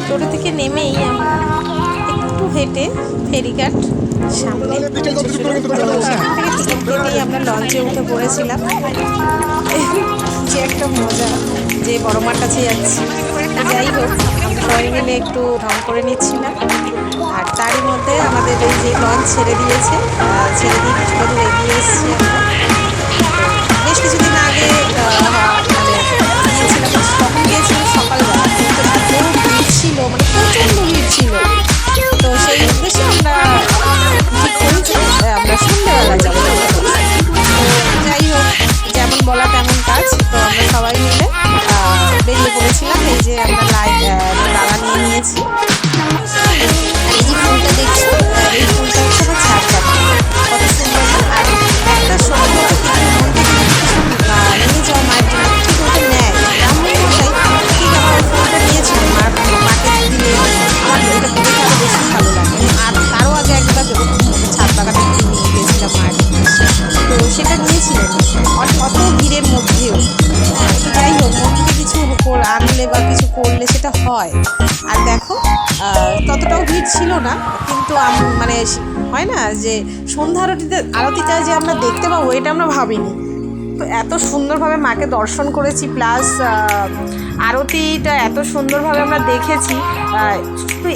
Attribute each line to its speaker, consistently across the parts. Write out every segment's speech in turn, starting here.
Speaker 1: টোটো থেকে নেমেই আমরা একটু হেঁটে ফেরিঘাট সামনে সেখান থেকে টিকিট কেটেই আমরা লঞ্চে উঠে পড়েছিলাম। যে একটা মজা যে বড় মার কাছে যাচ্ছি। যাই হোক, আমরা সবাই মিলে একটু ঢং করে নিচ্ছিলাম। আর তারই মধ্যে আমাদের এই যে লঞ্চ ছেড়ে দিয়েছে, ছেড়ে দিয়ে কিছুটা দূর এগিয়ে এসেছি আমরা। বেশ কিছুদিন আগে গিয়েছিলাম, তখন গিয়েছিলাম সকালবেলা, কিন্তু এত ভিড় ছিল, মানে প্রচণ্ড ভিড় ছিল। তো সেই উদ্দেশ্যে আমরা ঠিক করেছি আমরা সন্ধ্যেবেলা যাবো। তো যাই হোক, যেমন বলা তেমন কাজ। তো আমরা সবাই মিলে বেরিয়ে পড়েছিলাম। এই যে আমরা ডালা নিয়ে নিয়েছি। এই যে ফুলটা দেখছো, এই ফুলটা হচ্ছে আমার ছাদ বাগান। কত সুন্দর না? আর একটা সময় হচ্ছে মন থেকে নিয়ে যাওয়া মায়ের জন্য ঠিক মতো নেয় ব্রাহ্মণ মশাই, ঠিক আমার ফুলটা নিয়েছিল মাকে দিলে আমার এটা দেখে আরও বেশি ভালো লাগে। আর তারও আগে একবার ছাদ বাগানে নিয়ে গিয়েছিলাম মায়ের, তো সেটা নিয়েছিলেন অত ভিড়ের মধ্যেও। তো যাই হোক, মন থেকে কিছু আনলে বা কিছু করলে সেটা হয়। আর দেখো, ততটাও ভিড় ছিল না, কিন্তু মানে হয় না যে সন্ধ্যা আরতিটা যে আমরা দেখতে পাবো, এটা আমরা ভাবিনি। তো এত সুন্দরভাবে মাকে দর্শন করেছি, প্লাস আরতিটা এত সুন্দরভাবে আমরা দেখেছি। শুধু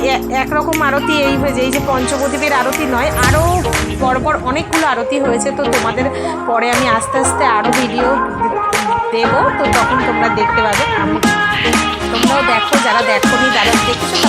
Speaker 1: একরকম আরতি এই যে পঞ্চপ্রদীপের আরতি নয়, আরও পরপর অনেকগুলো আরতি হয়েছে। তো তোমাদের পরে আমি আস্তে আস্তে আরও ভিডিও দেবো, তো তখন তোমরা দেখতে পাবে। তোমরাও দেখো, যারা দেখোনি, যারা দেখেছো